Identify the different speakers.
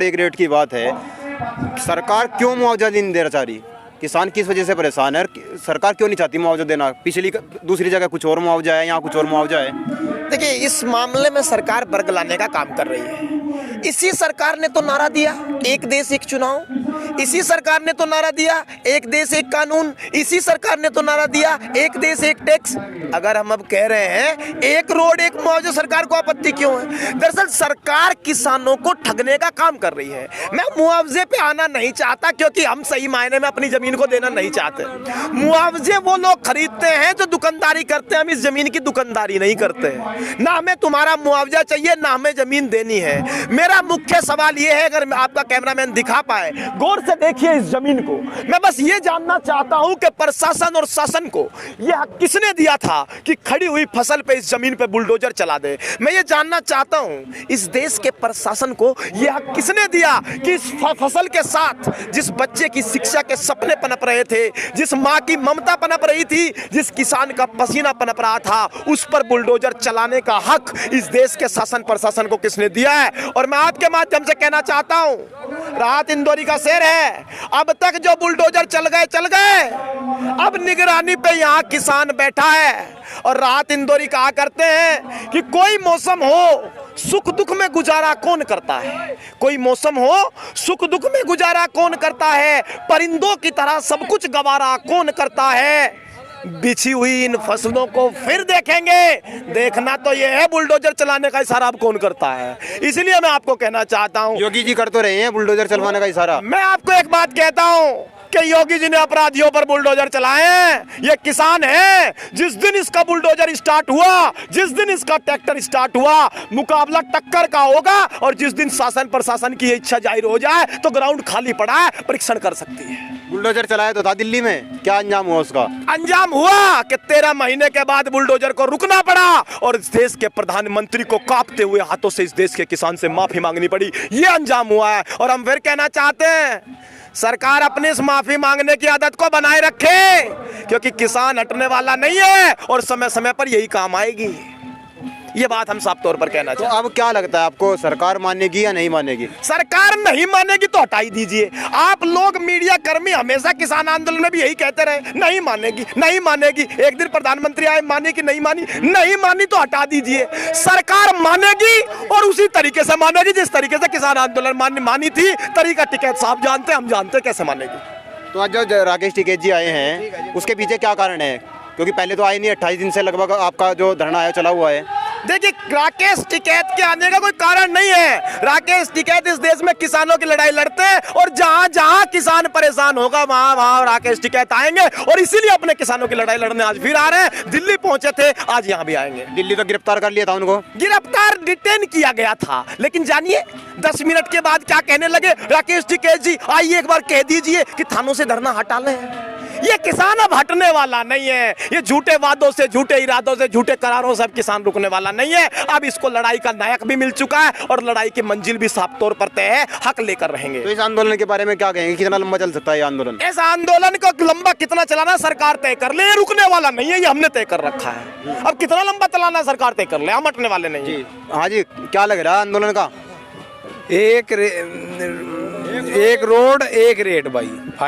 Speaker 1: एक रेट की बात है, सरकार क्यों मुआवजा नहीं देना चाह रही? किसान किस वजह से परेशान है? सरकार क्यों नहीं चाहती मुआवजा देना? पिछली दूसरी जगह कुछ और मुआवजा है, यहाँ कुछ और मुआवजा है।
Speaker 2: देखिए, इस मामले में सरकार बरगलाने का काम कर रही है। इसी सरकार ने तो नारा दिया एक देश एक चुनाव, इसी सरकार ने तो नारा दिया एक देश एक कानून, इसी सरकार ने तो नारा दिया एक देश एक टैक्स। अगर हम अब कह रहे हैं एक रोड एक मुआवजा, सरकार को आपत्ति क्यों है? दरअसल सरकार किसानों को ठगने का काम कर रही है। मैं मुआवजे पे आना नहीं चाहता क्योंकि हम सही मायने में अपनी जमीन को देना नहीं चाहते। मुआवजे वो लोग खरीदते हैं जो दुकानदारी करते हैं, हम इस जमीन की दुकानदारी नहीं करते हैं। ना हमें तुम्हारा मुआवजा चाहिए, ना हमें जमीन देनी है। मेरा मुख्य सवाल ये है, अगर आपका कैमरामैन दिखा पाए, गौर से देखिए इस जमीन को। मैं बस ये जानना चाहता हूं कि प्रशासन और शासन को यह हक किसने दिया था कि खड़ी हुई फसल पे इस जमीन पे बुलडोजर चला दे? मैं ये जानना चाहता हूं इस देश के प्रशासन को यह हक किसने दिया कि इस फसल के साथ जिस बच्चे की शिक्षा के सपने पनप रहे थे, जिस माँ की ममता पनप रही थी, जिस किसान का पसीना पनप रहा था, उस पर बुलडोजर चलाने का हक इस देश के शासन प्रशासन को किसने दिया है? और मैं आपके माध्यम से कहना चाहता हूं, राहत इंदौरी का शेर है, अब तक जो बुलडोजर चल गए, अब निगरानी पे यहाँ किसान बैठा है। और राहत इंदौरी कहा करते हैं कि कोई मौसम हो सुख दुख में गुजारा कौन करता है, कोई मौसम हो सुख दुख में गुजारा कौन करता है, परिंदों की तरह सब कुछ गवारा कौन करता है, बिछी हुई इन फसलों को फिर देखेंगे, देखना तो ये है बुलडोजर चलाने का इशारा अब कौन करता है। इसलिए मैं आपको कहना चाहता हूं,
Speaker 1: योगी जी कर तो रहे हैं बुलडोजर चलवाने का इशारा।
Speaker 2: मैं आपको एक बात कहता हूं कि योगी जी ने अपराधियों पर बुलडोजर चलाए हैं। ये किसान है, जिस दिन इसका बुलडोजर स्टार्ट हुआ, जिस दिन इसका ट्रैक्टर स्टार्ट हुआ, मुकाबला टक्कर का होगा। और जिस दिन शासन प्रशासन की इच्छा जाहिर हो जाए तो ग्राउंड खाली पड़ा है, परीक्षण कर सकती है।
Speaker 1: बुलडोजर चलाया तो था दिल्ली में, क्या अंजाम हुआ उसका?
Speaker 2: अंजाम हुआ कि 13 महीने के बाद बुलडोजर को रुकना पड़ा और इस देश के प्रधानमंत्री को कांपते हुए हाथों से इस देश के किसान से माफी मांगनी पड़ी। ये अंजाम हुआ है। और हम फिर कहना चाहते हैं, सरकार अपनी इस माफी मांगने की आदत को बनाए रखे, क्योंकि किसान हटने वाला नहीं है और समय समय पर यही काम आएगी। ये बात हम साफ तौर पर कहना चाहते हैं।
Speaker 1: तो अब क्या लगता है आपको, सरकार मानेगी या नहीं मानेगी?
Speaker 2: सरकार नहीं मानेगी तो हटा ही दीजिए। आप लोग मीडिया कर्मी हमेशा किसान आंदोलन में भी यही कहते रहे, नहीं मानेगी नहीं मानेगी। एक दिन प्रधानमंत्री आए, मानी कि नहीं मानी? नहीं मानी तो हटा दीजिए। सरकार मानेगी और उसी तरीके से मानेगी जिस तरीके से किसान आंदोलन मानी थी। तरीका टिकैत साहब जानते, हम जानते कैसे मानेगी।
Speaker 1: तो आज जो राकेश टिकैत जी आए हैं उसके पीछे क्या कारण है? क्योंकि पहले तो आए नहीं, 28 दिन से लगभग आपका जो धरना है चला हुआ है।
Speaker 2: देखिए, राकेश टिकैत के आने का कोई कारण नहीं है। राकेश टिकैत इस देश में किसानों की लड़ाई लड़ते हैं और जहां जहां किसान परेशान होगा वहां वहां राकेश टिकैत आएंगे। और इसीलिए अपने किसानों की लड़ाई लड़ने आज फिर आ रहे हैं। दिल्ली पहुंचे थे, आज यहां भी आएंगे।
Speaker 1: दिल्ली तो गिरफ्तार कर लिया था उनको,
Speaker 2: गिरफ्तार डिटेन किया गया था, लेकिन जानिए 10 मिनट के बाद क्या कहने लगे? राकेश टिकैत जी आइए एक बार कह दीजिए कि थानों से धरना हटा लें। ये किसान अब हटने वाला नहीं है। ये झूठे वादों से, झूठे इरादों से, झूठे करारों से अब किसान रुकने वाला नहीं है। अब इसको लड़ाई का नायक भी मिल चुका है और लड़ाई की मंजिल भी साफ तौर पर तय है। हक लेकर रहेंगे।
Speaker 1: तो इस आंदोलन के बारे में क्या कहेंगे, कितना लंबा चल सकता है ये आंदोलन?
Speaker 2: इस आंदोलन को लंबा कितना चलाना सरकार तय कर ले, रुकने वाला नहीं है, ये हमने तय कर रखा है। अब कितना लंबा चलाना सरकार तय कर ले, हम हटने वाले नहीं है।
Speaker 1: हाँ जी, क्या लग रहा है आंदोलन का?
Speaker 3: एक रोड एक रेट भाई।